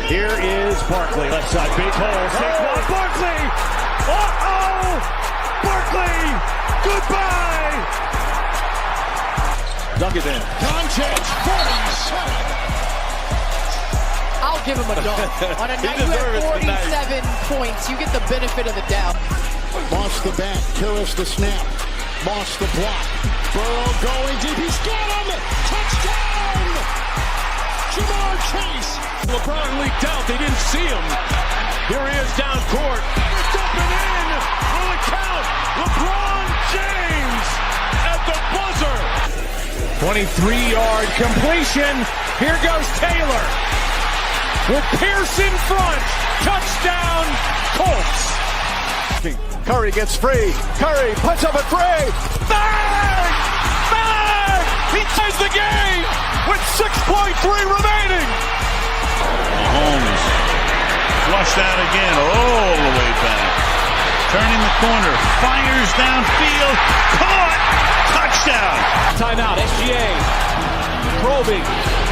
Here is Barkley, left side, big hole. Saquon Barkley! Uh-oh! Barkley! Goodbye! Dunk it in. Doncic, 47. I'll give him a dunk. On a night you have 47 points, you get the benefit of the doubt. Moss the back, Karras the snap. Moss the block. Burrow going deep. He's got him! Touchdown! Jamar Chase. LeBron leaked out. They didn't see him. Here he is down court. It's up and in on the count. LeBron James at the buzzer. 23-yard completion. Here goes Taylor. With Pierce in front. Touchdown, Colts. Curry gets free. Curry puts up a three. Bang! Bang! He ties the game with 6.3 remaining. Mahomes flushed out again all the way back. Turning the corner. Fires downfield. Caught. Touchdown. Timeout. SGA. Probing.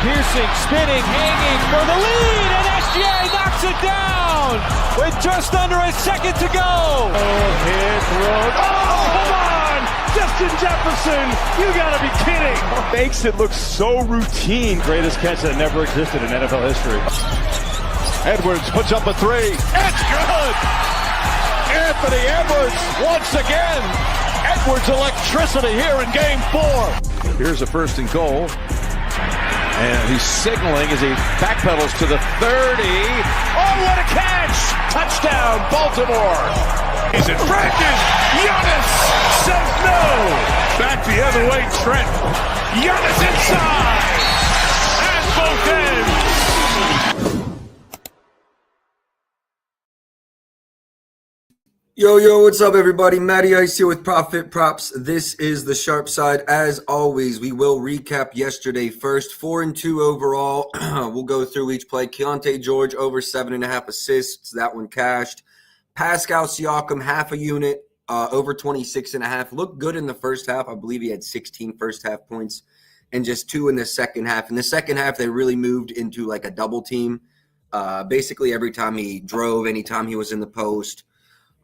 Piercing. Spinning. Hanging for the lead. And SGA knocks it down with just under a second to go. Oh, hit, throw. Oh, come on. Justin Jefferson. You got to be kidding. Makes it look so routine. Greatest catch that never existed in NFL history. Edwards puts up a three. It's good. Anthony Edwards once again. Edwards electricity here in game 4. Here's a first and goal. And he's signaling as he backpedals to the 30. Oh, what a catch! Touchdown, Baltimore. Is it Brandon? Giannis says no. Back the other way, Trent. Giannis inside. At both ends. Yo, what's up, everybody? Matty Ice here with Profit Props. This is the sharp side. As always, we will recap yesterday first. 4-2 overall. We'll go through each play. Keontae George over 7.5 assists. That one cashed. Pascal Siakam, half a unit, over 26.5. Looked good in the first half. I believe he had 16 first half points and just 2 in the second half. In the second half, they really moved into like a double team. Basically, every time he drove, anytime he was in the post.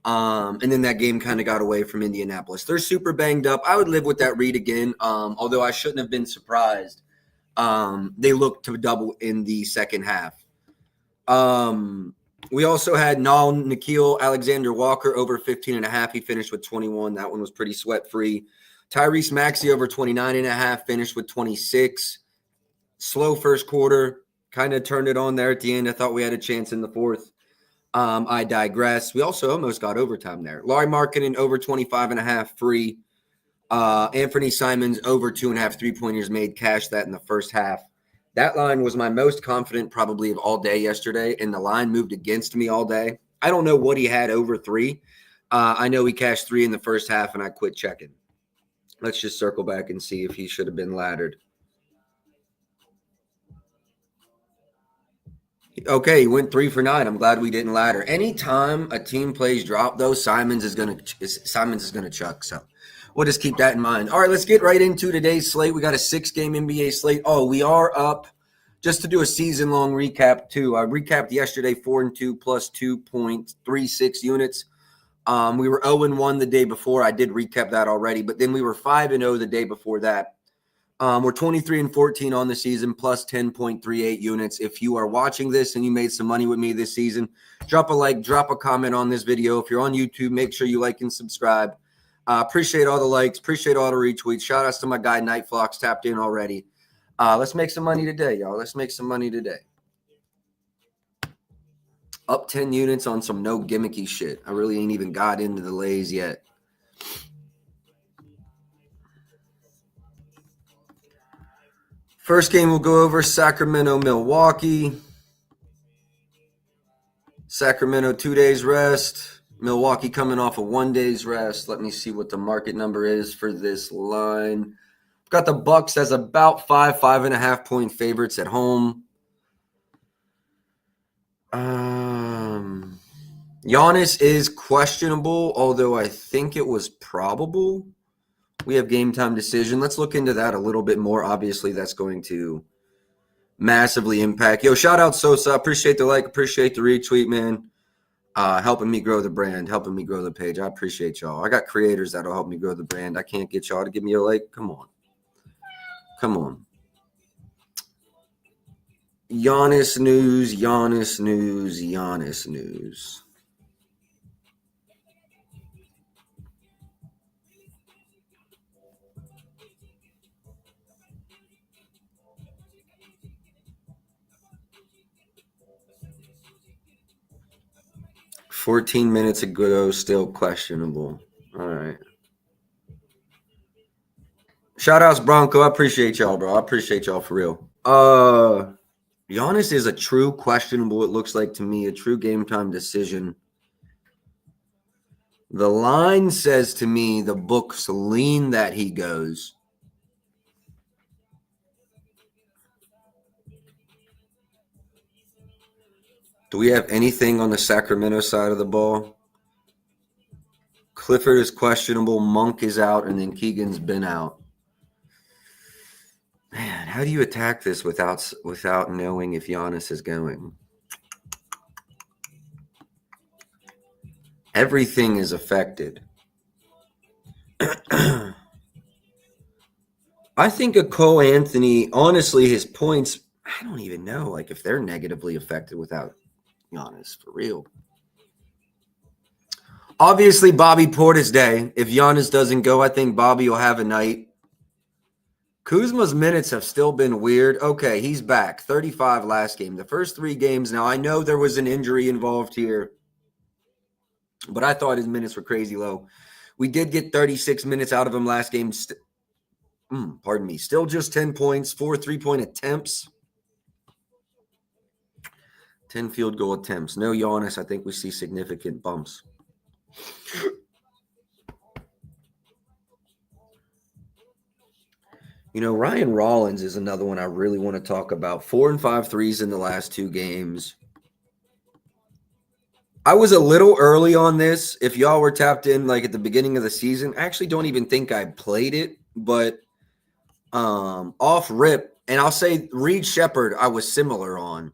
And then that game kind of got away from Indianapolis. They're super banged up. I would live with that read again, although I shouldn't have been surprised. They looked to double in the second half. We also had Nikhil Alexander-Walker over 15.5. He finished with 21. That one was pretty sweat-free. Tyrese Maxey over 29.5, finished with 26. Slow first quarter. Kind of turned it on there at the end. I thought we had a chance in the fourth. I digress. We also almost got overtime there. Larry Markkinen over 25.5 free. Anthony Simons over 2.5 3-pointers made. Cash that in the first half. That line was my most confident probably of all day yesterday, and the line moved against me all day. I don't know what he had over 3. I know he cashed 3 in the first half, and I quit checking. Let's just circle back and see if he should have been laddered. Okay, he went 3 for 9. I'm glad we didn't ladder. Anytime a team plays drop, though, Simons is gonna chuck. So we'll just keep that in mind. All right, let's get right into today's slate. We got a 6-game NBA slate. Oh, we are up. Just to do a season-long recap, too. I recapped yesterday 4-2 plus 2.36 units. We were 0-1 the day before. I did recap that already, but then we were 5-0 the day before that. We're 23-14 on the season, plus 10.38 units. If you are watching this and you made some money with me this season, drop a like, drop a comment on this video. If you're on YouTube, make sure you like and subscribe. Appreciate all the likes, appreciate all the retweets. Shout outs to my guy Night Flocks, tapped in already. Let's make some money today, y'all. Let's make some money today. Up 10 units on some no gimmicky shit. I really ain't even got into the lays yet. First game we'll go over Sacramento, Milwaukee. Sacramento 2 days rest. Milwaukee coming off of 1 day's rest. Let me see what the market number is for this line. Got the Bucks as about 5.5 point favorites at home. Giannis is questionable, although I think it was probable. We have game time decision. Let's look into that a little bit more. Obviously, that's going to massively impact. Yo, shout out Sosa. Appreciate the like, appreciate the retweet, man. Helping me grow the brand, helping me grow the page. I appreciate y'all. I got creators that'll help me grow the brand. I can't get y'all to give me a like. Come on. Come on. Giannis news, Giannis news, Giannis news. "14 minutes ago, still questionable." All right. Shout outs, Bronco. I appreciate y'all, bro. I appreciate y'all for real. Giannis is a true questionable, it looks like to me, a true game time decision. The line says to me the books lean that he goes. Do we have anything on the Sacramento side of the ball? Clifford is questionable, Monk is out, and then Keegan's been out. Man, how do you attack this without knowing if Giannis is going? Everything is affected. I think a Cole Anthony, honestly, his points, I don't even know like if they're negatively affected without Giannis, for real. Obviously, Bobby Portis Day. If Giannis doesn't go, I think Bobby will have a night. Kuzma's minutes have still been weird. Okay, he's back. 35 last game. The first 3 games. Now, I know there was an injury involved here, but I thought his minutes were crazy low. We did get 36 minutes out of him last game. Pardon me. Still just 10 points, 4 3-point attempts, 10 field goal attempts. No Giannis. I think we see significant bumps. You know, Ryan Rollins is another one I really want to talk about. 4 and 5 threes in the last 2 games. I was a little early on this. If y'all were tapped in like at the beginning of the season, I actually don't even think I played it, but off rip, and I'll say Reed Shepherd I was similar on,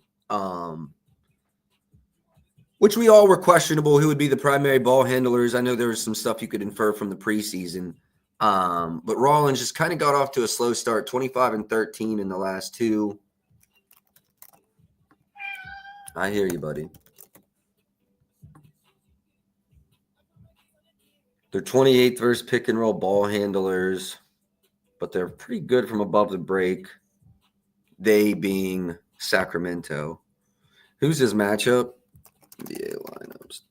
which we all were questionable who would be the primary ball handlers. I know there was some stuff you could infer from the preseason. But Rollins just kind of got off to a slow start, 25 and 13 in the last 2. I hear you, buddy. They're 28th versus pick and roll ball handlers, but they're pretty good from above the break. They being Sacramento. Who's his matchup? NBA lineups.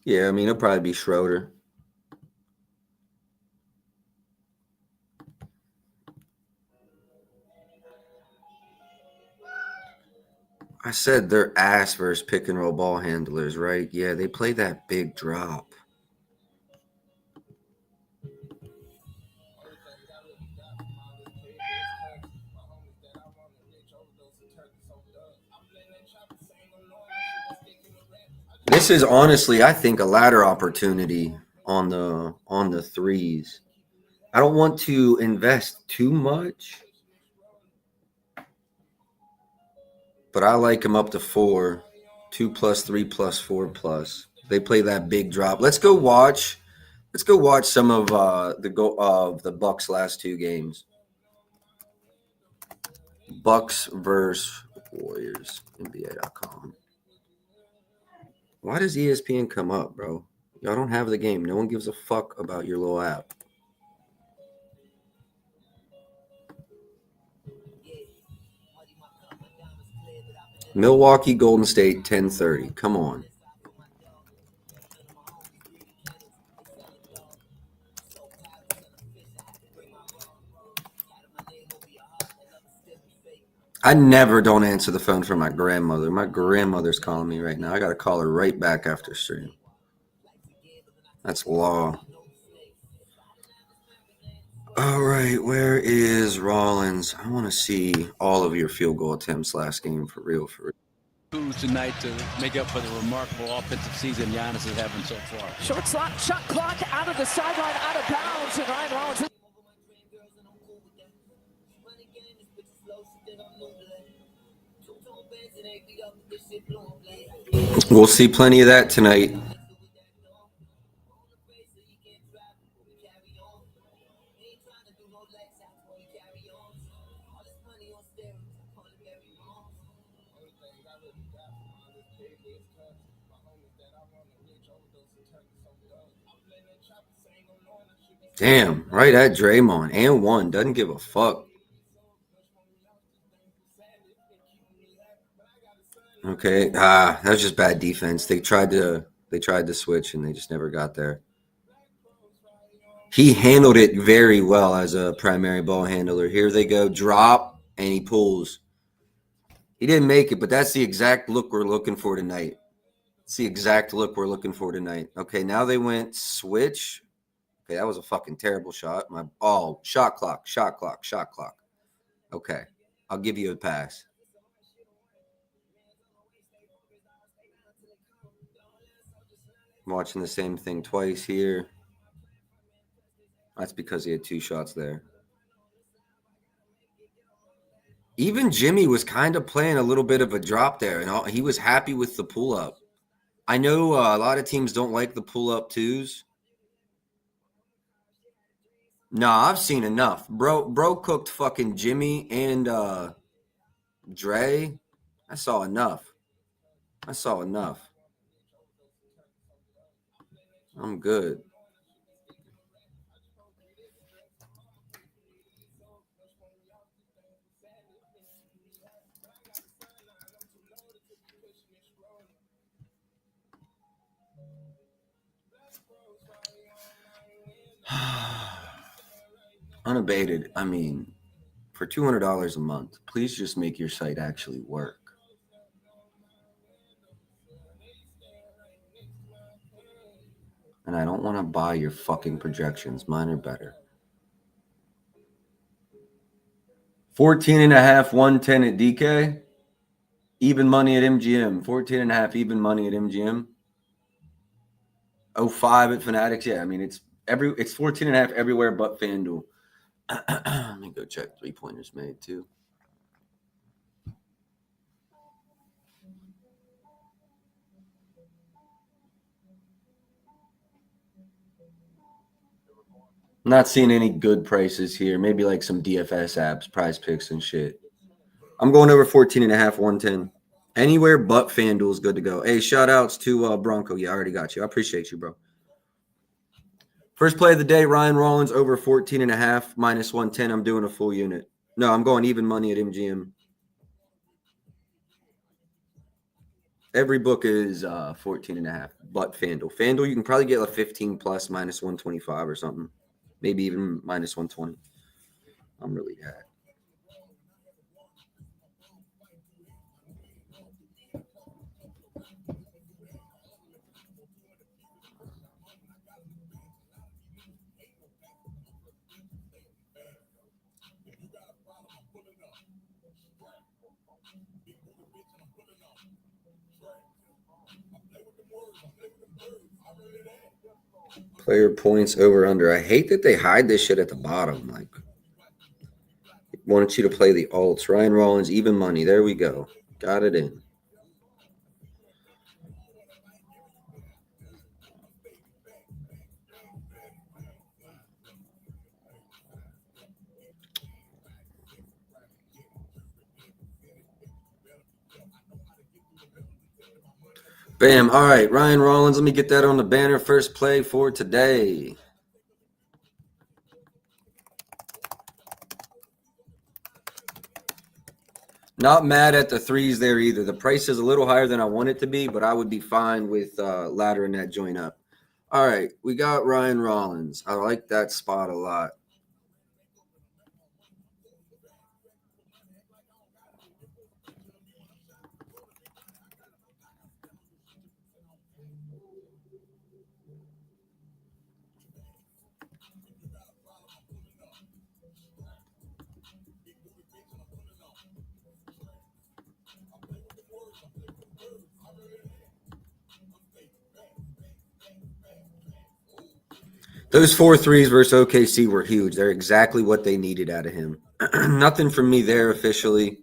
Yeah, I mean, it'll probably be Schroeder. I said they're ass versus pick and roll ball handlers, right? Yeah, they play that big drop. This is honestly, I think, a ladder opportunity on the threes. I don't want to invest too much, but I like them up to 4, 2+, 3+, 4+. They play that big drop. Let's go watch some of the Bucks' last 2 games. Bucks versus Warriors, NBA.com. Why does ESPN come up, bro? Y'all don't have the game. No one gives a fuck about your little app. Milwaukee, Golden State, 10:30. Come on. I never don't answer the phone for my grandmother. My grandmother's calling me right now. I got to call her right back after stream. That's law. All right, where is Rollins? I want to see all of your field goal attempts last game for real. tonight to make up for the remarkable offensive season Giannis is having so far. Short shot clock out of the sideline, out of bounds, and Ryan Rollins. We'll see plenty of that tonight. Damn, right at Draymond and one. Doesn't give a fuck. Okay, that was just bad defense. They tried to switch and they just never got there. He handled it very well as a primary ball handler. Here they go, drop, and he pulls. He didn't make it, but that's the exact look we're looking for tonight. It's the exact look we're looking for tonight. Okay, now they went switch. Okay, that was a fucking terrible shot. Shot clock. Okay, I'll give you a pass. I'm watching the same thing twice here. That's because he had two shots there. Even Jimmy was kind of playing a little bit of a drop there, and he was happy with the pull-up. I know a lot of teams don't like the pull-up twos. No, I've seen enough. Bro cooked fucking Jimmy and Dre. I saw enough. I'm good. Unabated. I mean, for $200 a month, please just make your site actually work. And I don't want to buy your fucking projections. Mine are better. 14.5, 110 at DK. Even money at MGM. 14.5, even money at MGM. 05 at Fanatics. Yeah, I mean, it's 14.5 everywhere but FanDuel. Let me go check 3-pointers made too. I'm not seeing any good prices here. Maybe like some DFS apps, Prize Picks and shit. I'm going over 14.5, 110. Anywhere but FanDuel is good to go. Hey, shout outs to Bronco. Yeah, I already got you. I appreciate you, bro. First play of the day, Ryan Rollins over 14.5, minus 110. I'm doing a full unit. No, I'm going even money at MGM. Every book is 14.5, but FanDuel. FanDuel, you can probably get a 15 plus minus 125 or something. Maybe even minus 120. I'm really bad. Player points over under. I hate that they hide this shit at the bottom. Like, wanted you to play the alts. Ryan Rollins, even money. There we go. Got it in. Bam. All right, Ryan Rollins. Let me get that on the banner. First play for today. Not mad at the threes there either. The price is a little higher than I want it to be, but I would be fine with laddering that joint up. All right, we got Ryan Rollins. I like that spot a lot. Those 4 threes versus OKC were huge. They're exactly what they needed out of him. Nothing from me there officially.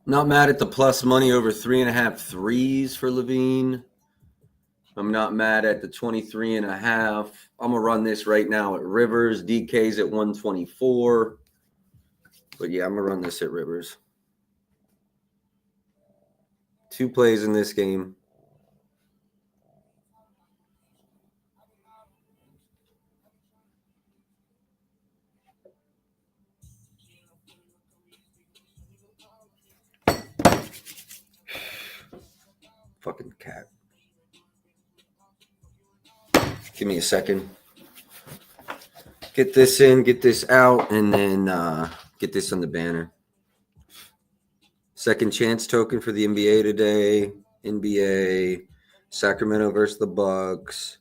Not mad at the plus money over 3.5 threes for Levine. I'm not mad at the 23.5. I'm going to run this right now at Rivers. DK's at 124. But yeah, I'm going to run this at Rivers. 2 plays in this game. Fucking cat. Give me a second. Get this in, get this out, and then get this on the banner. Second chance token for the NBA today. NBA, Sacramento versus the Bucks.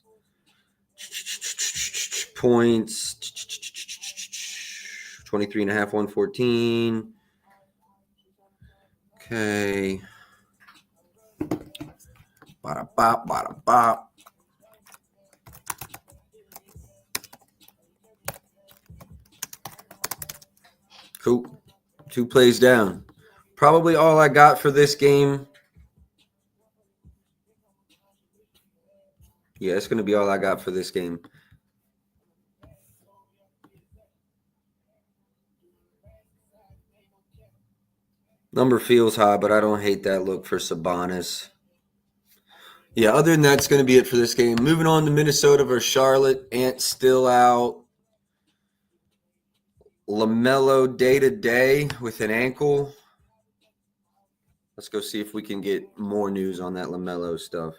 Points. 23.5, 114. Okay. Bada bop, bada bop. Cool. 2 plays down. Probably all I got for this game. Yeah, it's going to be all I got for this game. Number feels high, but I don't hate that look for Sabonis. Yeah, other than that, it's going to be it for this game. Moving on to Minnesota versus Charlotte. Ant still out. LaMelo day-to-day with an ankle. Let's go see if we can get more news on that LaMelo stuff.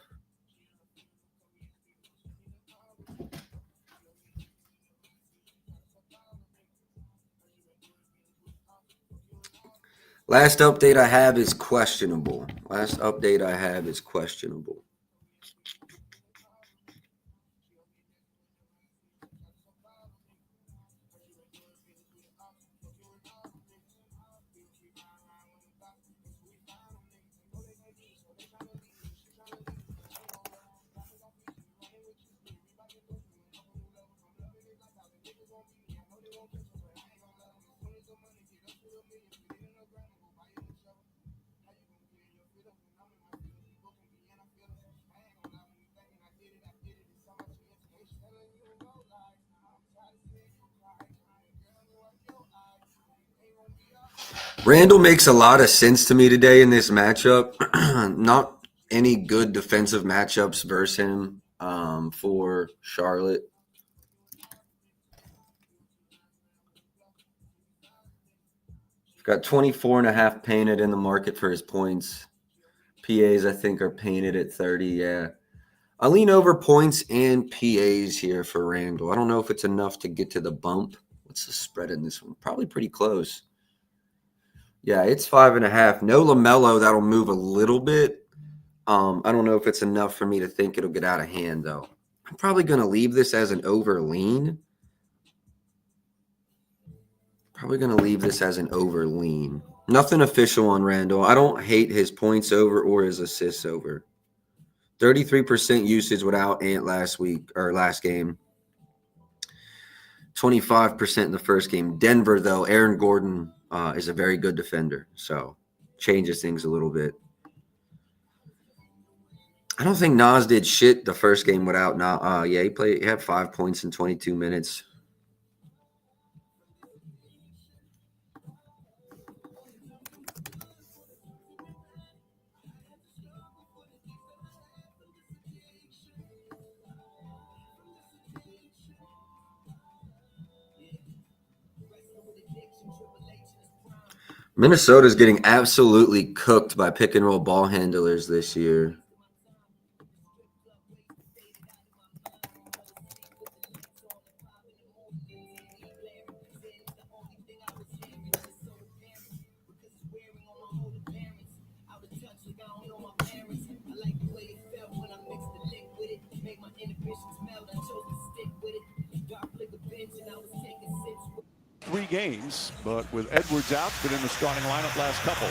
Last update I have is questionable. Randall makes a lot of sense to me today in this matchup. Not any good defensive matchups versus him for Charlotte. Got 24.5 painted in the market for his points. PAs, I think, are painted at 30, yeah. I lean over points and PAs here for Randall. I don't know if it's enough to get to the bump. What's the spread in this one? Probably pretty close. Yeah, it's 5.5. No LaMelo, that'll move a little bit. I don't know if it's enough for me to think it'll get out of hand, though. I'm probably going to leave this as an over lean. Nothing official on Randall. I don't hate his points over or his assists over. 33% usage without Ant last game. 25% in the first game. Denver, though, Aaron Gordon is a very good defender, so changes things a little bit. I don't think Nas did shit the first game without Nas. He had 5 points in 22 minutes. Minnesota's getting absolutely cooked by pick and roll ball handlers this year. 3 games, but with Edwards out, been in the starting lineup last couple.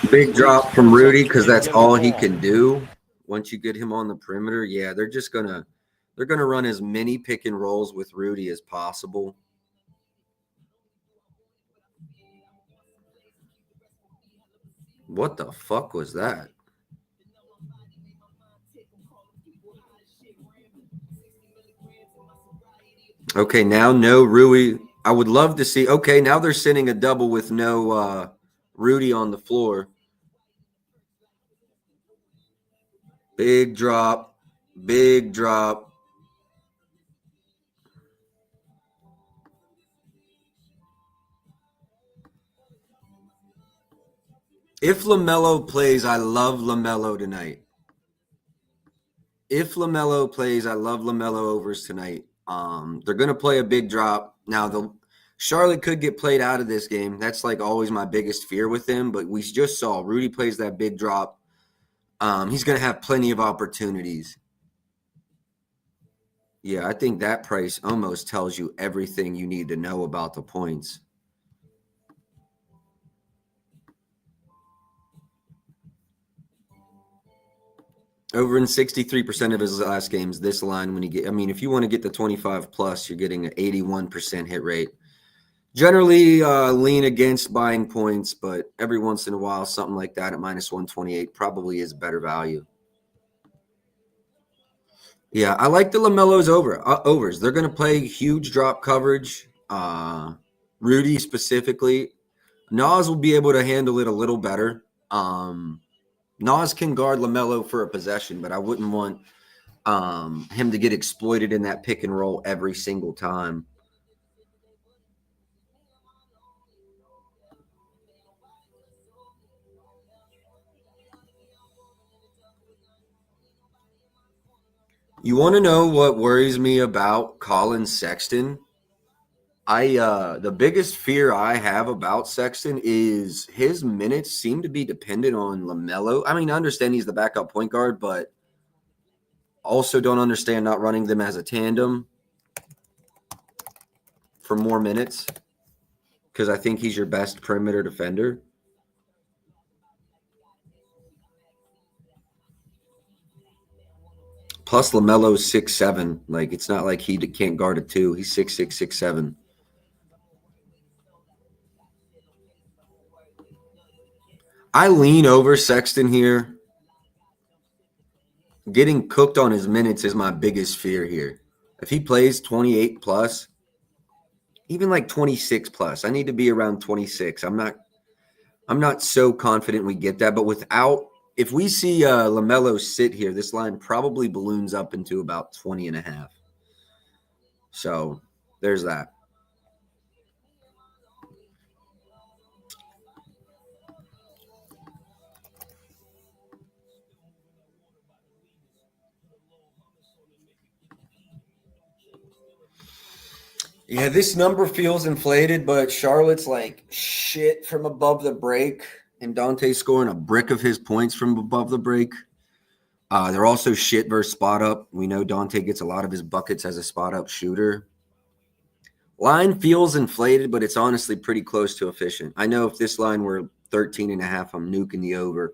Big drop from Rudy because that's all he can do. Once you get him on the perimeter, yeah, they're gonna run as many pick and rolls with Rudy as possible. What the fuck was that? Okay, now no Rui. I would love to see. Okay, now they're sending a double with no Rudy on the floor. Big drop. Big drop. If LaMelo plays, I love LaMelo tonight. If LaMelo plays, I love LaMelo overs tonight. They're going to play a big drop. Now, the Charlotte could get played out of this game. That's like always my biggest fear with them. But we just saw Rudy plays that big drop. He's going to have plenty of opportunities. Yeah, I think that price almost tells you everything you need to know about the points. Over in 63% of his last games, this line, when you get, I mean, if you want to get the 25 plus, you're getting an 81% hit rate. Generally lean against buying points, but every once in a while, something like that at minus 128 probably is better value. Yeah, I like the LaMelo's overs. They're going to play huge drop coverage. Rudy specifically. Nas will be able to handle it a little better. Nas can guard LaMelo for a possession, but I wouldn't want him to get exploited in that pick and roll every single time. You want to know what worries me about Colin Sexton? The biggest fear I have about Sexton is his minutes seem to be dependent on LaMelo. I mean, I understand he's the backup point guard, but also don't understand not running them as a tandem for more minutes because I think he's your best perimeter defender. Plus, LaMelo's 6'7". Like, it's not like he can't guard a 2. He's 6'6", 6'7". I lean over Sexton here. Getting cooked on his minutes is my biggest fear here. If he plays 28 plus, even like 26 plus, I need to be around 26. I'm not so confident we get that, but if we see LaMelo sit here, this line probably balloons up into about 20.5. So there's that. Yeah, this number feels inflated, but Charlotte's like shit from above the break, and Dante's scoring a brick of his points from above the break. They're also shit versus spot up. We know Dante gets a lot of his buckets as a spot up shooter. Line feels inflated, but it's honestly pretty close to efficient. I know if this line were 13.5, I'm nuking the over.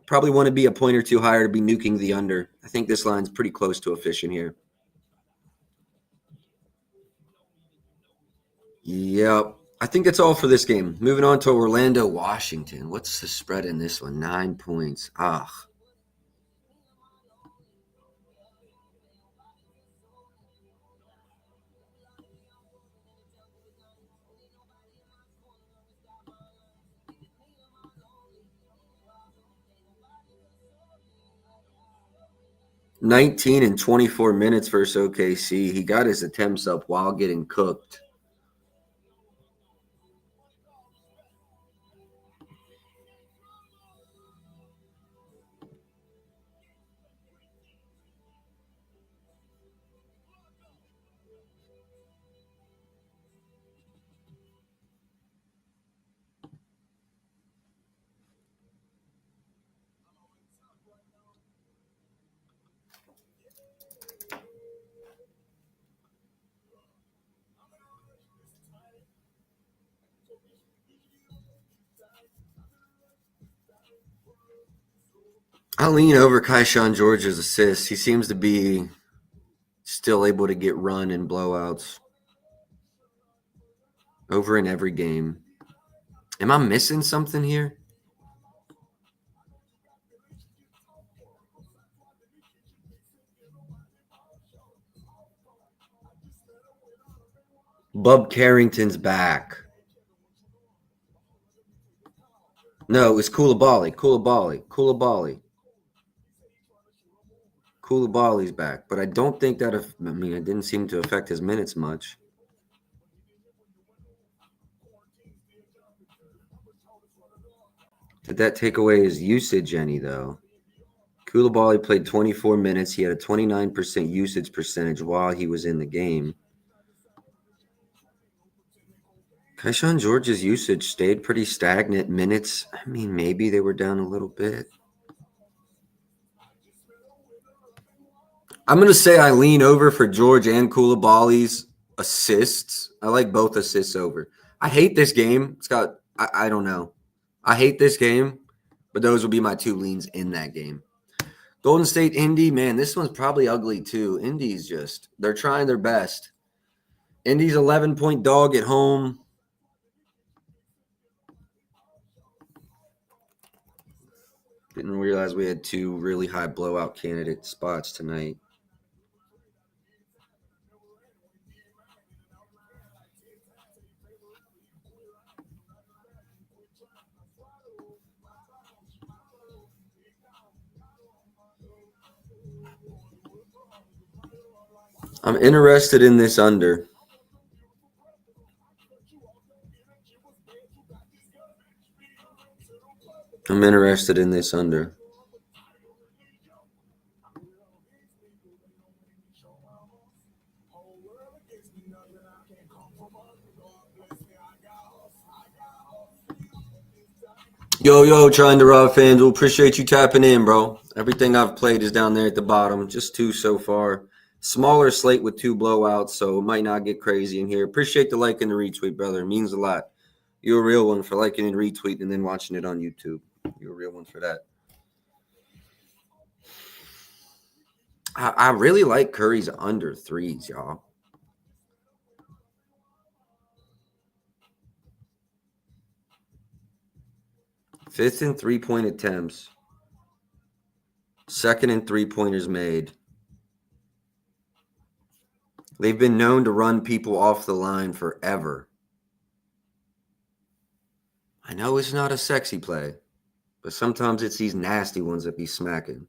Probably want to be a point or two higher to be nuking the under. I think this line's pretty close to efficient here. Yep. I think that's all for this game. Moving on to Orlando, Washington. What's the spread in this one? 9 points. Ah. $19 and 24 minutes versus OKC. He got his attempts up while getting cooked. I lean over Kaishan George's assists. He seems to be still able to get run in blowouts. Over in every game. Am I missing something here? Bub Carrington's back. No, it was Koulibaly. Koulibaly's back, but I don't think that. It didn't seem to affect his minutes much. Did that take away his usage any, though? Koulibaly played 24 minutes. He had a 29% usage percentage while he was in the game. Kaishan George's usage stayed pretty stagnant. Minutes, maybe they were down a little bit. I'm going to say I lean over for George and Koulibaly's assists. I like both assists over. I hate this game. I don't know. I hate this game, but those will be my two leans in that game. Golden State, Indy, man, this one's probably ugly too. Indy's they're trying their best. Indy's 11-point dog at home. Didn't realize we had two really high blowout candidate spots tonight. I'm interested in this under. Yo, trying to rob FanDuel. Appreciate you tapping in, bro. Everything I've played is down there at the bottom. Just two so far. Smaller slate with two blowouts, so it might not get crazy in here. Appreciate the like and the retweet, brother. It means a lot. You're a real one for liking and retweeting and then watching it on YouTube. You're a real one for that. I really like Curry's under threes, y'all. Fifth in three-point attempts. Second in three-pointers made. They've been known to run people off the line forever. I know it's not a sexy play, but sometimes it's these nasty ones that be smacking.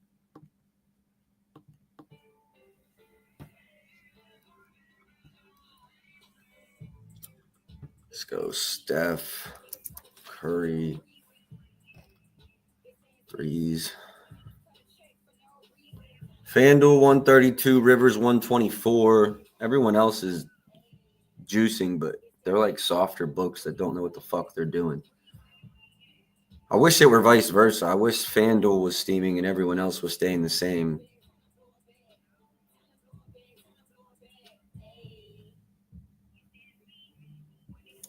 Let's go Steph, Curry, threes. FanDuel 132, Rivers 124. Everyone else is juicing, but they're like softer books that don't know what the fuck they're doing. I wish it were vice versa. I wish FanDuel was steaming and everyone else was staying the same.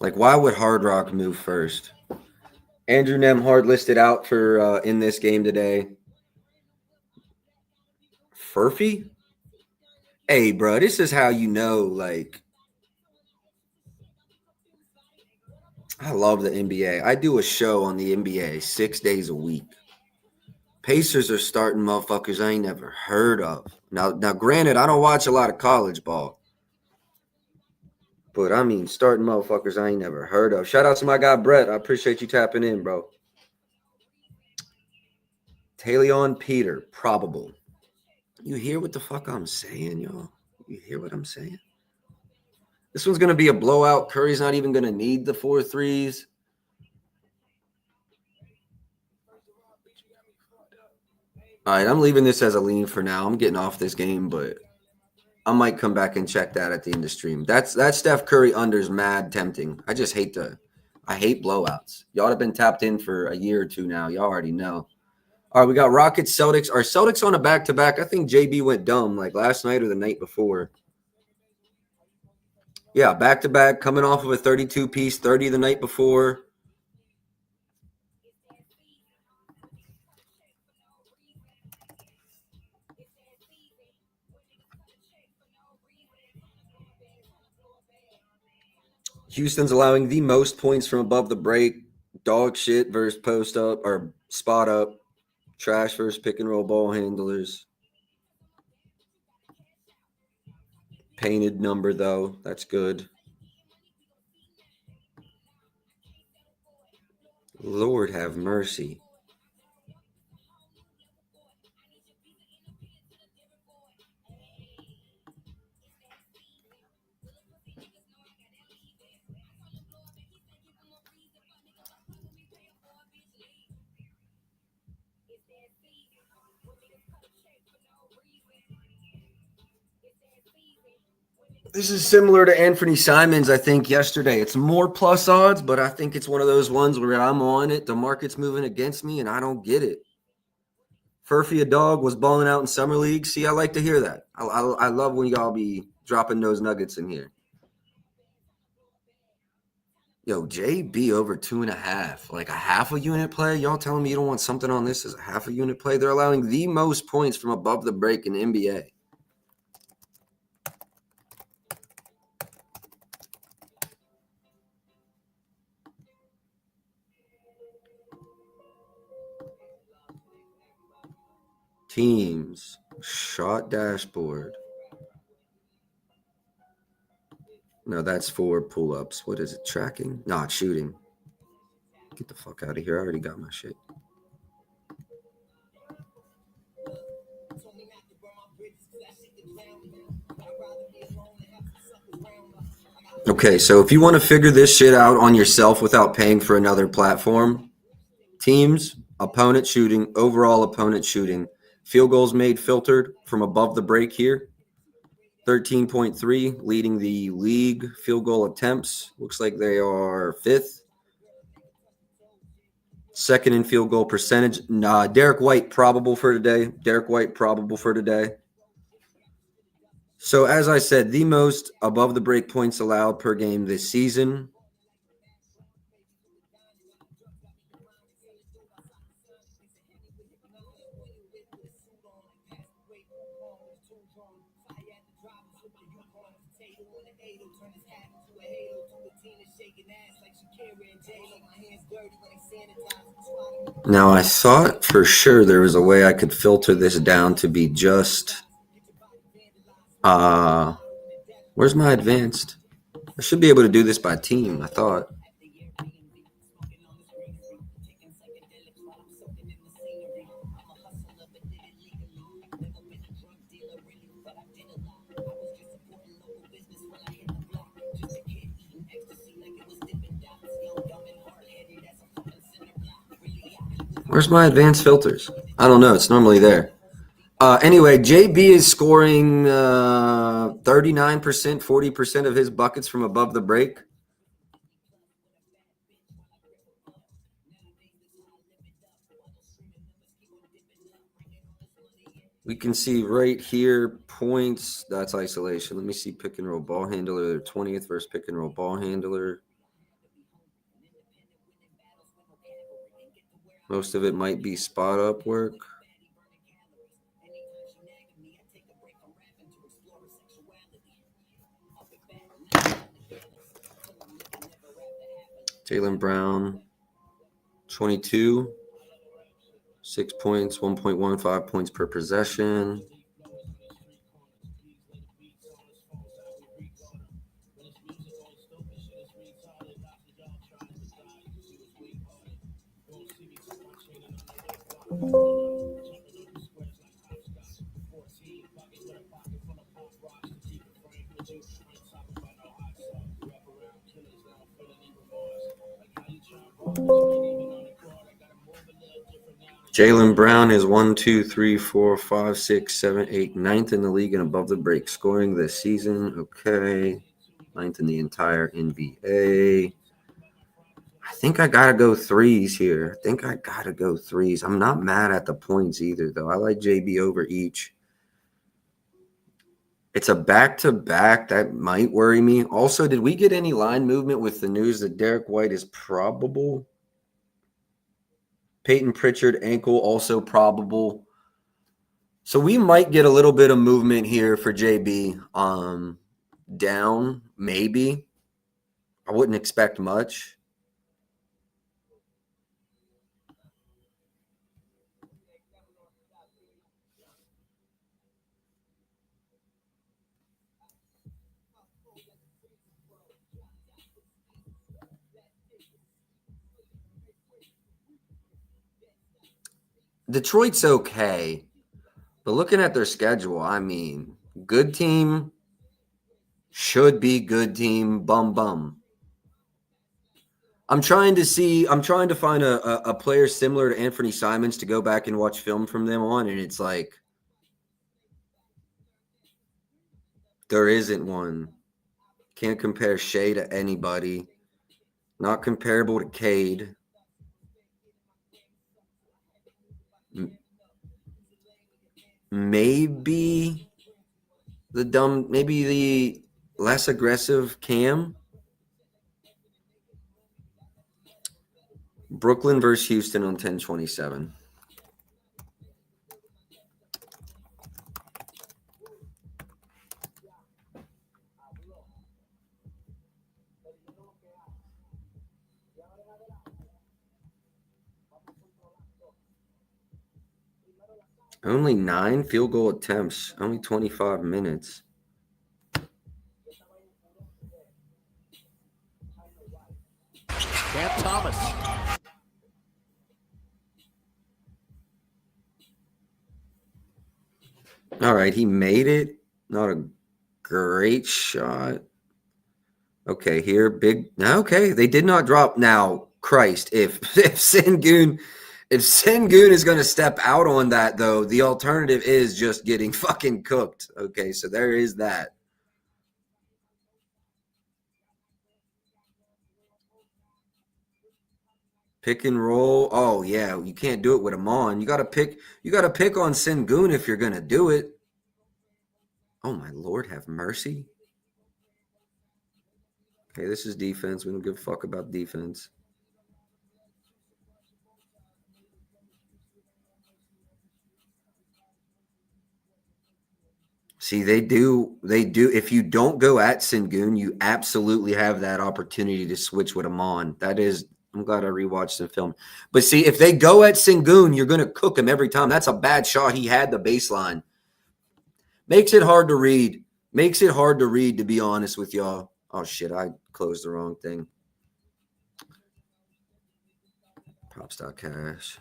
Like, why would Hard Rock move first? Andrew Nemhard listed out for in this game today. Furphy? Hey, bro, this is how you know, like, I love the NBA. I do a show on the NBA 6 days a week. Pacers are starting motherfuckers I ain't never heard of. Now, granted, I don't watch a lot of college ball. But, starting motherfuckers I ain't never heard of. Shout out to my guy, Brett. I appreciate you tapping in, bro. Talion Peter, probable. You hear what the fuck I'm saying, y'all? You hear what I'm saying? This one's going to be a blowout. Curry's not even going to need the 4 threes. All right, I'm leaving this as a lean for now. I'm getting off this game, but I might come back and check that at the end of stream. That Steph Curry under's mad tempting. I just hate I hate blowouts. Y'all have been tapped in for a year or two now. Y'all already know. All right, we got Rockets, Celtics. Are Celtics on a back-to-back? I think JB went dumb like last night or the night before. Yeah, back-to-back, coming off of a 32-piece, 30 the night before. Houston's allowing the most points from above the break. Dog shit versus post up or spot up. Trash versus pick and roll ball handlers. Painted number, though. That's good. Lord have mercy. This is similar to Anthony Simons, I think, yesterday. It's more plus odds, but I think it's one of those ones where I'm on it. The market's moving against me, and I don't get it. Furphy a dog was balling out in summer league. See, I like to hear that. I love when y'all be dropping those nuggets in here. Yo, JB over 2.5. Like a half a unit play? Y'all telling me you don't want something on this as a half a unit play? They're allowing the most points from above the break in the NBA. Teams, shot dashboard. No, that's for pull-ups. What is it, tracking? No, it's shooting. Get the fuck out of here. I already got my shit. Okay, so if you want to figure this shit out on yourself without paying for another platform, teams, opponent shooting, overall opponent shooting, field goals made filtered from above the break here. 13.3, leading the league field goal attempts. Looks like they are 5th. Second in field goal percentage. Derek White probable for today. So as I said, the most above the break points allowed per game this season. Now, I thought for sure there was a way I could filter this down to be just, where's my advanced? I should be able to do this by team, I thought. Where's my advanced filters? I don't know. It's normally there. Anyway, JB is scoring 39%, 40% of his buckets from above the break. We can see right here points. That's isolation. Let me see pick and roll ball handler. 20th versus pick and roll ball handler. Most of it might be spot up work. Jaylen Brown, 22, 6 points, 1.15 points per possession. Jaylen Brown is 1, 2, 3, 4, 5, 6, 7, 8, 9th in the league and above the break scoring this season. Okay. 9th in the entire NBA. I think I got to go threes here. I'm not mad at the points either, though. I like JB over each. It's a back-to-back. That might worry me. Also, did we get any line movement with the news that Derek White is probable? Peyton Pritchard, ankle, also probable. So we might get a little bit of movement here for JB. Down, maybe. I wouldn't expect much. Detroit's okay, but looking at their schedule, I mean, good team, should be good team, bum bum. I'm trying to find a player similar to Anthony Simons to go back and watch film from them on, and it's like there isn't one. Can't compare Shea to anybody. Not comparable to Cade. Maybe the less aggressive Cam. Brooklyn versus Houston on 10/27. Only 9 field goal attempts, only 25 minutes. Cam Thomas. All right, he made it. Not a great shot. Okay, here, big. Okay, they did not drop. Now, Christ, if Sengun is going to step out on that, though, the alternative is just getting fucking cooked. Okay, so there is that. Pick and roll. Oh yeah, you can't do it with Amon. You gotta pick on Sengun if you're gonna do it. Oh my Lord, have mercy. Okay, this is defense. We don't give a fuck about defense. See, they do. If you don't go at Sengun, you absolutely have that opportunity to switch with Amon. That is, I'm glad I rewatched the film. But see, if they go at Sengun, you're going to cook him every time. That's a bad shot. He had the baseline. Makes it hard to read. To be honest with y'all. Oh, shit, I closed the wrong thing. Props.cash.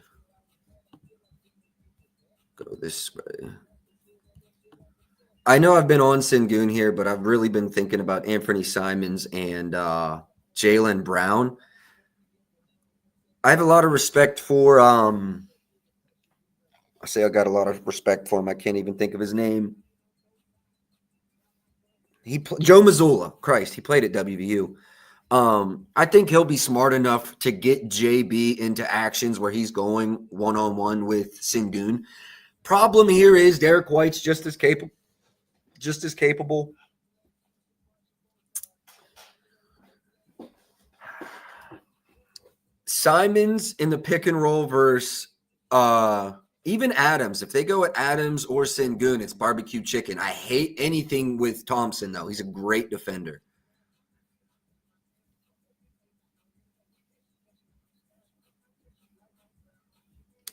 Go this way. I know I've been on Sengun here, but I've really been thinking about Anthony Simons and Jaylen Brown. I have a lot of respect for I got a lot of respect for him. I can't even think of his name. Joe Mazzulla. Christ, he played at WVU. I think he'll be smart enough to get JB into actions where he's going one-on-one with Sengun. Problem here is Derek White's just as capable. Simons in the pick and roll versus even Adams. If they go at Adams or Sengun, it's barbecue chicken. I hate anything with Thompson, though. He's a great defender.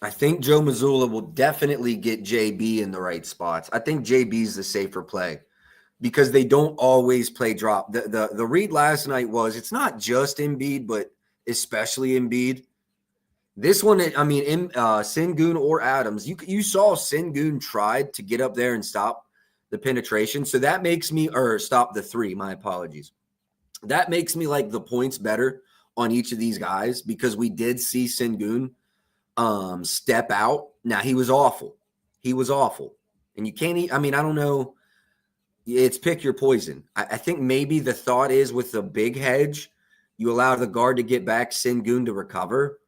I think Joe Mazzulla will definitely get JB in the right spots. I think JB's the safer play because they don't always play drop. The read last night was it's not just Embiid, but especially Embiid. This one, I mean, Sengun or Adams, you saw Sengun tried to get up there and stop the penetration. So that makes me, or stop the three, my apologies. That makes me like the points better on each of these guys because we did see Sengun step out. Now, he was awful. And you can't, I don't know. It's pick your poison. I think maybe the thought is with the big hedge, you allow the guard to get back, Sengun to recover.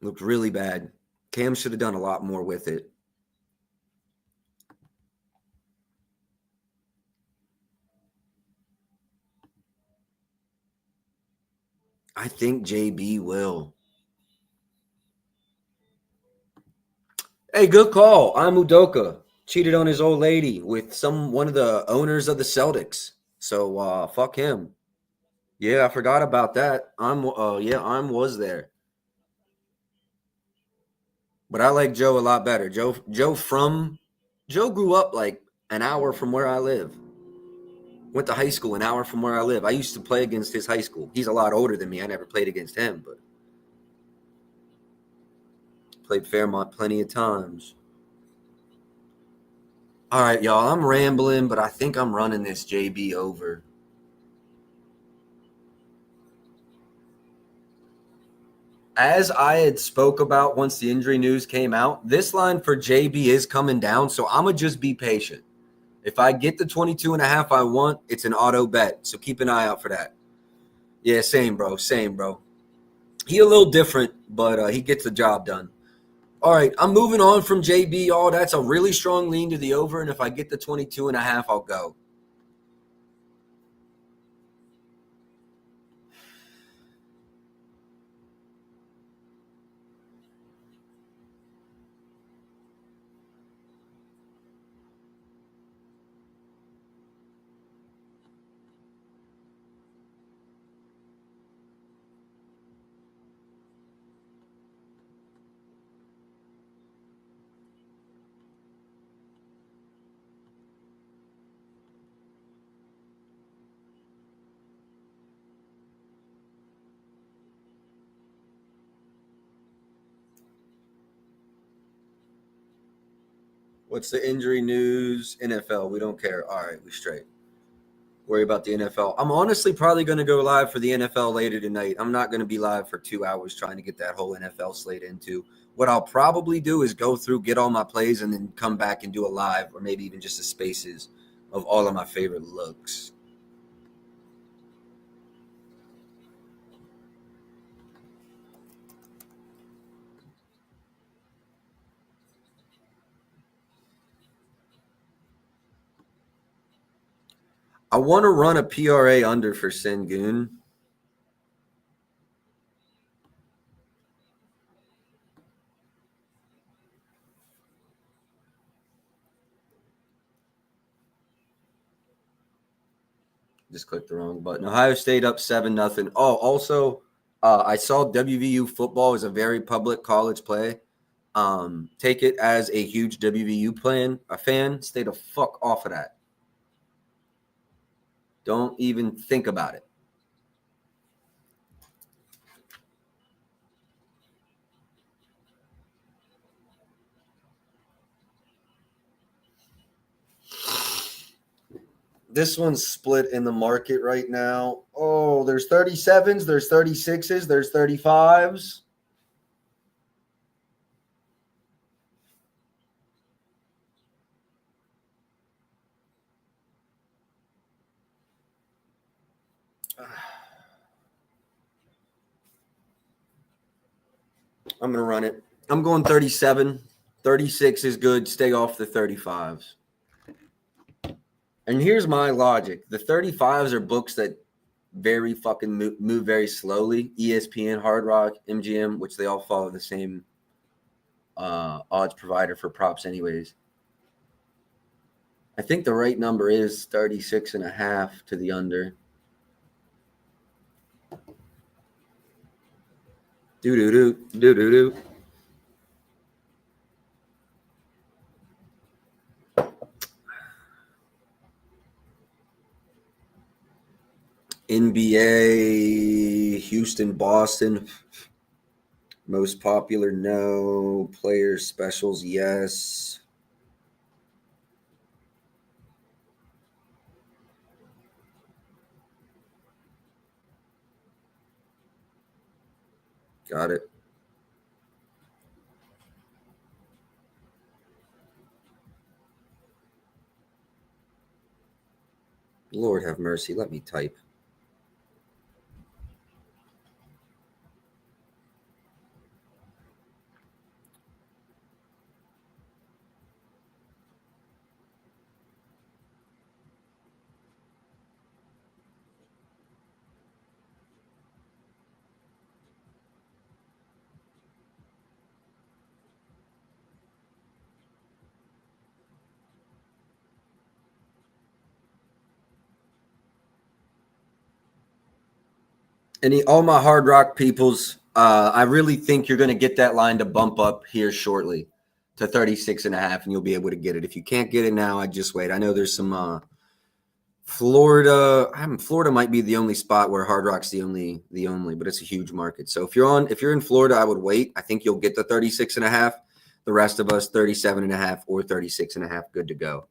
Looked really bad. Cam should have done a lot more with it. I think JB will. Hey, good call. I'm Udoka. Cheated on his old lady with one of the owners of the Celtics. So fuck him. Yeah, I forgot about that. I'm was there. But I like Joe a lot better. Joe grew up like an hour from where I live. Went to high school an hour from where I live. I used to play against his high school. He's a lot older than me. I never played against him, but played Fairmont plenty of times. All right, y'all. I'm rambling, but I think I'm running this JB over. As I had spoke about once the injury news came out, this line for JB is coming down, so I'm going to just be patient. If I get the 22.5 I want, it's an auto bet, so keep an eye out for that. Yeah, same, bro. He a little different, but he gets the job done. All right, I'm moving on from JB, y'all. That's a really strong lean to the over, and if I get the 22.5, I'll go. What's the injury news? NFL. We don't care. All right, we straight. Worry about the NFL. I'm honestly probably going to go live for the NFL later tonight. I'm not going to be live for 2 hours trying to get that whole NFL slate into. What I'll probably do is go through, get all my plays, and then come back and do a live or maybe even just the spaces of all of my favorite looks. I want to run a PRA under for Sengun. Just clicked the wrong button. Ohio State up 7-0. Oh, also, I saw WVU football is a very public college play. Take it as a huge WVU fan. Stay the fuck off of that. Don't even think about it. This one's split in the market right now. Oh, there's 37s, there's 36s, there's 35s. I'm going to run it. I'm going 37. 36 is good. Stay off the 35s. And here's my logic. The 35s are books that very fucking move very slowly. ESPN, Hard Rock, MGM, which they all follow the same odds provider for props anyways. I think the right number is 36.5 to the under. Do-do-do. NBA, Houston, Boston. Most popular, no. Players, specials, yes. Got it. Lord have mercy. Let me type. All my Hard Rock peoples, I really think you're going to get that line to bump up here shortly to 36.5, and you'll be able to get it. If you can't get it now, I'd just wait. I know there's some Florida. Florida might be the only spot where Hard Rock's the only, but it's a huge market. So if you're in Florida, I would wait. I think you'll get the 36.5. The rest of us, 37.5 or 36.5, good to go.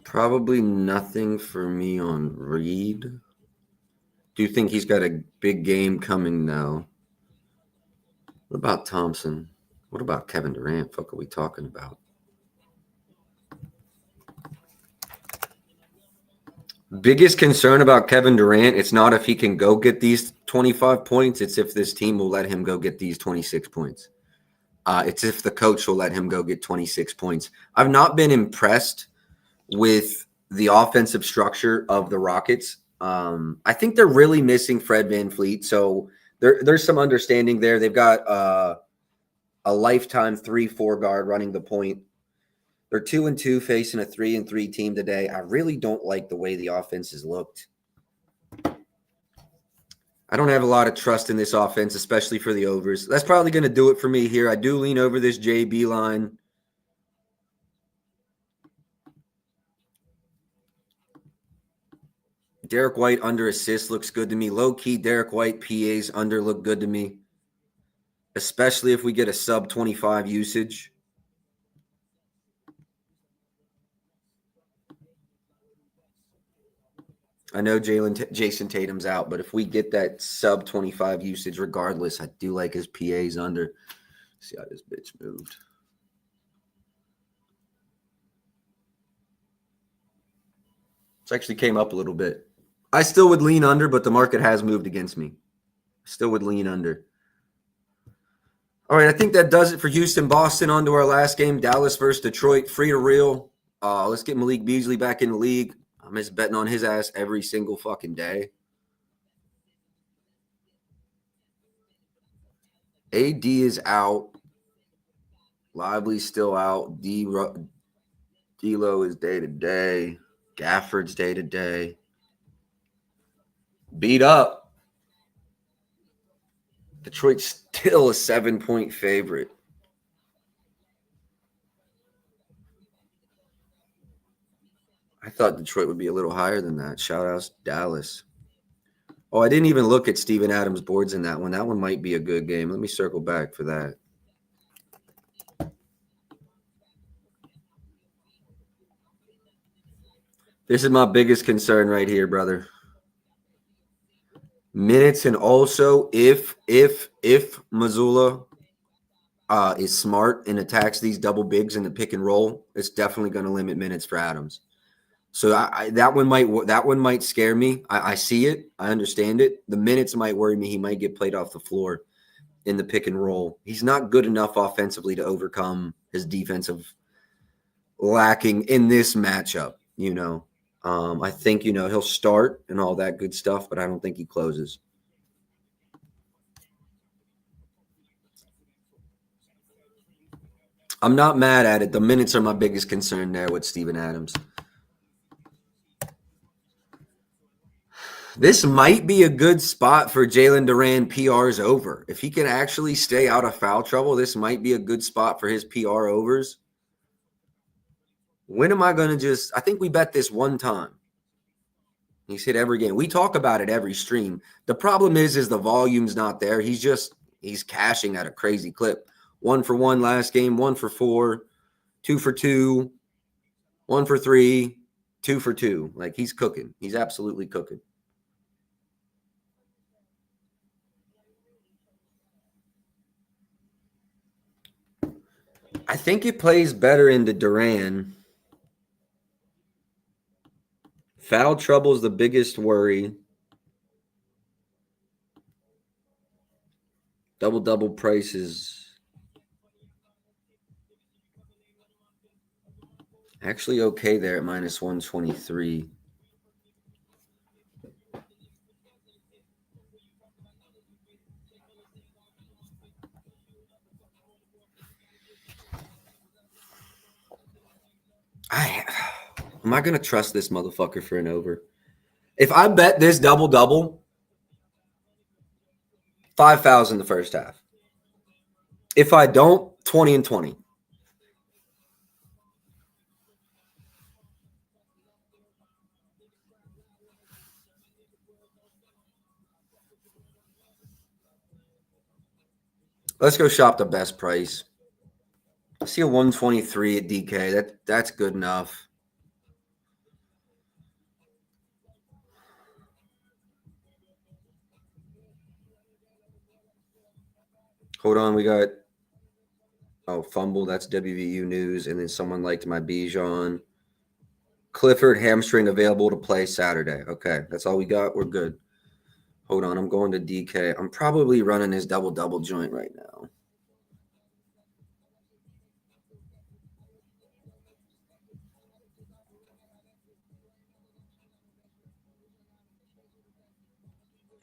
Probably nothing for me on Reed. Do you think he's got a big game coming now? What about Thompson? What about Kevin Durant? Fuck are we talking about? Biggest concern about Kevin Durant, it's not if he can go get these 25 points. It's if this team will let him go get these 26 points. It's if the coach will let him go get 26 points. I've not been impressed with the offensive structure of the Rockets. I think they're really missing Fred VanVleet. So there's some understanding there. They've got a lifetime 3-4 guard running the point. They're 2-2 facing a 3-3 team today. I really don't like the way the offense has looked. I don't have a lot of trust in this offense, especially for the overs. That's probably going to do it for me here. I do lean over this JB line. Derek White under assist looks good to me. Low-key, Derek White PAs under look good to me, especially if we get a sub 25 usage. I know Jason Tatum's out, but if we get that sub 25 usage regardless, I do like his PAs under. See how this bitch moved. It actually came up a little bit. I still would lean under, but the market has moved against me. Still would lean under. All right, I think that does it for Houston, Boston. On to our last game, Dallas versus Detroit. Free to reel. Let's get Malik Beasley back in the league. I miss betting on his ass every single fucking day. AD is out. Lively's still out. D'Lo is day-to-day. Gafford's day-to-day. Beat up. Detroit's still a 7-point favorite. I thought Detroit would be a little higher than that. Shout out to Dallas. Oh, I didn't even look at Steven Adams' boards in that one. That one might be a good game. Let me circle back for that. This is my biggest concern right here, brother. Minutes, and also if Mazzulla is smart and attacks these double bigs in the pick and roll, it's definitely going to limit minutes for Adams. So that one might scare me. I see it. I understand it. The minutes might worry me. He might get played off the floor in the pick and roll. He's not good enough offensively to overcome his defensive lacking in this matchup, I think, he'll start and all that good stuff, but I don't think he closes. I'm not mad at it. The minutes are my biggest concern there with Steven Adams. This might be a good spot for Jalen Duran PRs over. If he can actually stay out of foul trouble, this might be a good spot for his PR overs. When am I going to I think we bet this one time. He's hit every game. We talk about it every stream. The problem is the volume's not there. He's cashing at a crazy clip. 1 for 1 last game, 1 for 4, 2 for 2, 1 for 3, 2 for 2. Like, he's cooking. He's absolutely cooking. I think it plays better into Duran. Foul trouble is the biggest worry. Double prices. Actually okay there at minus 123. Am I going to trust this motherfucker for an over? If I bet this double-double, 5,000 the first half. If I don't, 20 and 20. Let's go shop the best price. I see a 123 at DK. That's good enough. Hold on, we got fumble. That's WVU news, and then someone liked my Bijan. Clifford hamstring available to play Saturday. Okay, that's all we got. We're good. Hold on, I'm going to DK. I'm probably running his double-double joint right now.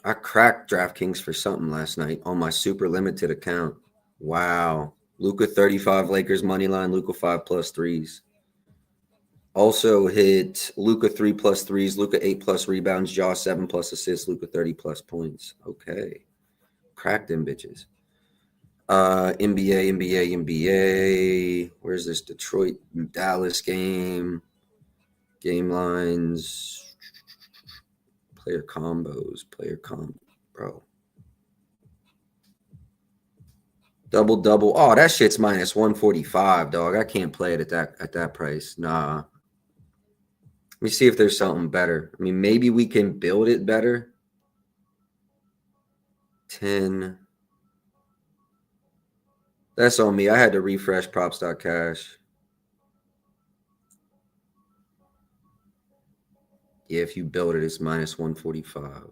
I cracked DraftKings for something last night on my super limited account. Wow. Luka 35 Lakers money line, Luka 5 plus threes. Also hit Luka 3 plus threes, Luka 8 plus rebounds, Jaw 7 plus assists, Luka 30 plus points. Okay. Cracked them bitches. NBA. Where's this Detroit Dallas game? Game lines. Player combos. Bro. Double. Oh, that shit's minus 145, dog. I can't play it at that price. Nah. Let me see if there's something better. I mean, maybe we can build it better. 10. That's on me. I had to refresh props.cash. Yeah, if you build it, it's minus 145.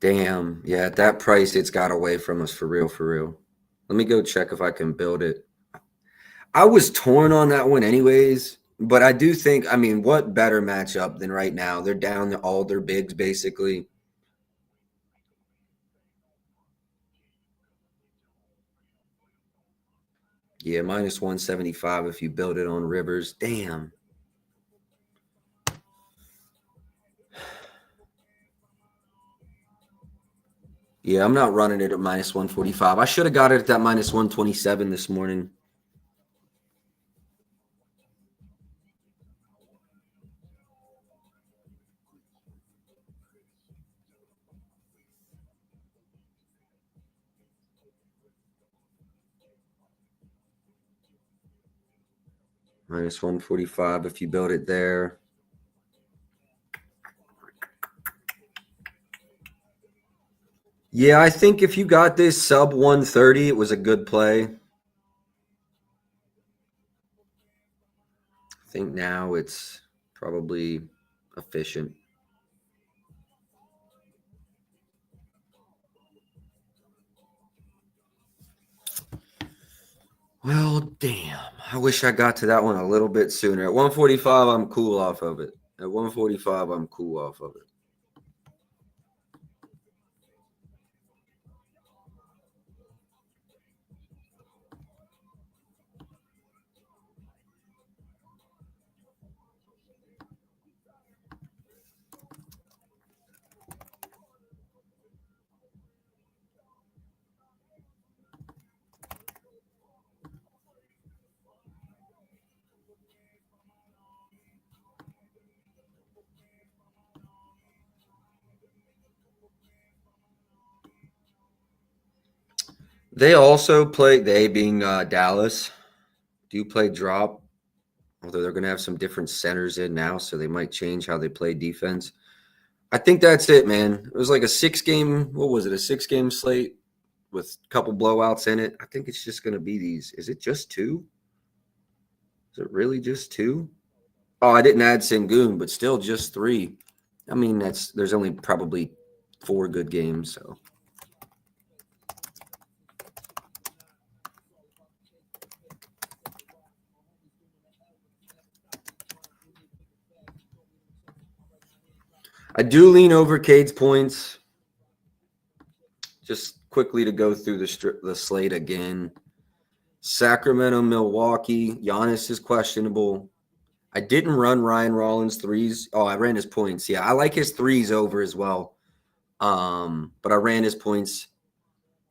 Damn. Yeah, at that price, it's got away from us for real. Let me go check if I can build it. I was torn on that one anyways, but I do think, I mean, what better matchup than right now? They're down to all their bigs, basically. Yeah, minus 175 if you build it on Rivers. Damn. Yeah, I'm not running it at minus 145. I should have got it at that minus 127 this morning. Minus 145 if you build it there. Yeah, I think if you got this sub 130, it was a good play. I think now it's probably efficient. Well, damn. I wish I got to that one a little bit sooner. At 145, I'm cool off of it. At 145, I'm cool off of it. They also play, they being Dallas, do play drop, although they're going to have some different centers in now, so they might change how they play defense. I think that's it, man. It was like a 6-game slate with a couple blowouts in it. I think it's just going to be these. Is it just 2? Is it really just 2? Oh, I didn't add Sengun, but still just 3. I mean, there's only probably 4 good games, so. I do lean over Cade's points. Just quickly to go through the slate again. Sacramento, Milwaukee. Giannis is questionable. I didn't run Ryan Rollins threes. Oh, I ran his points. Yeah, I like his threes over as well. But I ran his points.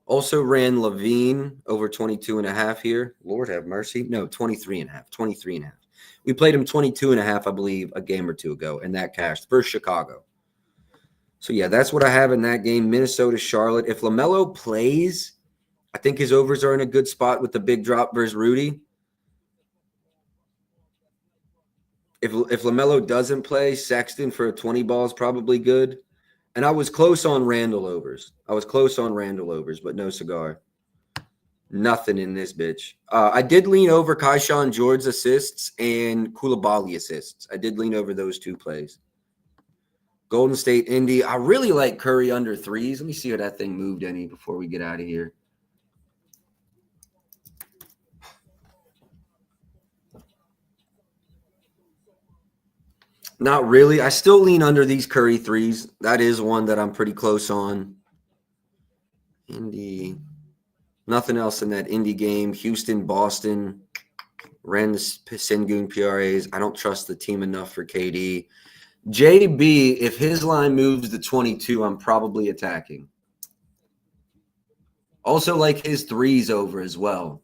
Also ran Levine over 22.5 here. Lord have mercy. No, 23.5. 23.5. We played him 22.5, I believe, a game or two ago, and that cashed versus Chicago. So, yeah, that's what I have in that game. Minnesota, Charlotte. If LaMelo plays, I think his overs are in a good spot with the big drop versus Rudy. If LaMelo doesn't play, Sexton for a 20 ball is probably good. And I was close on Randall overs. But no cigar. Nothing in this bitch. I did lean over Kaishan George's assists and Koulibaly assists. I did lean over those two plays. Golden State, Indy. I really like Curry under threes. Let me see if that thing moved any before we get out of here. Not really. I still lean under these Curry threes. That is one that I'm pretty close on. Indy. Nothing else in that Indy game. Houston, Boston. Ran the Sengun PRAs. I don't trust the team enough for KD. JB, if his line moves to 22, I'm probably attacking. Also like his threes over as well.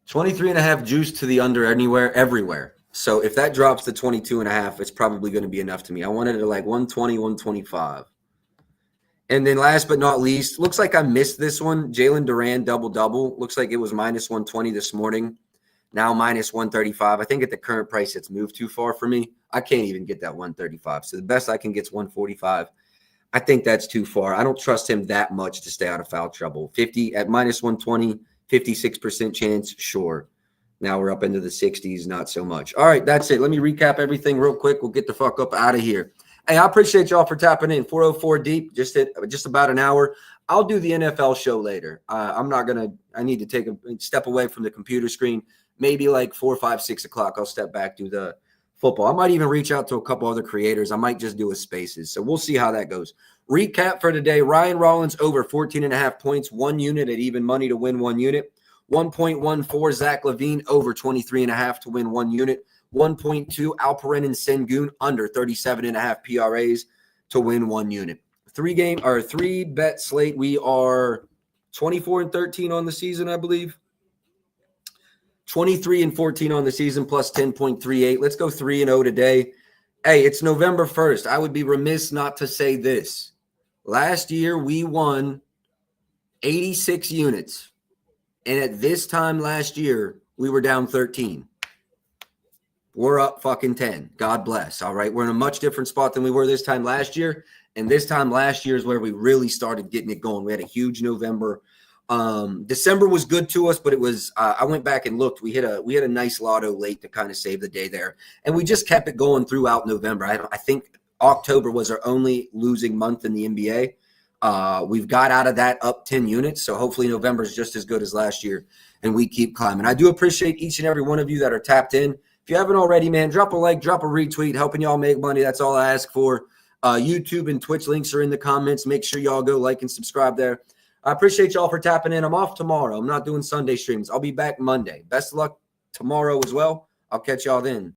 23.5 juice to the under anywhere, everywhere. So if that drops to 22.5, it's probably going to be enough to me. I wanted it at like 120, 125. And then last but not least, looks like I missed this one. Jalen Duran double-double. Looks like it was minus 120 this morning. Now minus 135. I think at the current price, it's moved too far for me. I can't even get that 135. So the best I can get is 145. I think that's too far. I don't trust him that much to stay out of foul trouble. 50 at minus 120, 56% chance, sure. Now we're up into the 60s, not so much. All right, that's it. Let me recap everything real quick. We'll get the fuck up out of here. Hey, I appreciate y'all for tapping in. 404 deep, just about an hour. I'll do the NFL show later. I need to take a step away from the computer screen. Maybe like 4, 5, 6 o'clock, I'll step back, do the football. I might even reach out to a couple other creators. I might just do a spaces. So we'll see how that goes. Recap for today. Ryan Rollins over 14.5 points, 1 unit at even money to win 1 unit. 1.14 Zach LaVine over 23.5 to win 1 unit. 1.2 Alperen and Sengun under 37.5 PRAs to win 1 unit. 3-bet slate. We are 24-13 on the season, I believe. 23-14 on the season plus 10.38. Let's go 3-0 today. Hey, it's November 1st. I would be remiss not to say this. Last year, we won 86 units. And at this time last year, we were down 13. We're up fucking 10. God bless. All right. We're in a much different spot than we were this time last year. And this time last year is where we really started getting it going. We had a huge November. December was good to us, but it was I went back and looked. We had a nice lotto late to kind of save the day there. And we just kept it going throughout November. I think October was our only losing month in the NBA. We've got out of that up 10 units. So hopefully November is just as good as last year and we keep climbing. I do appreciate each and every one of you that are tapped in. If you haven't already, man, drop a like, drop a retweet, helping y'all make money. That's all I ask for. YouTube and Twitch links are in the comments. Make sure y'all go like and subscribe there. I appreciate y'all for tapping in. I'm off tomorrow. I'm not doing Sunday streams. I'll be back Monday. Best of luck tomorrow as well. I'll catch y'all then.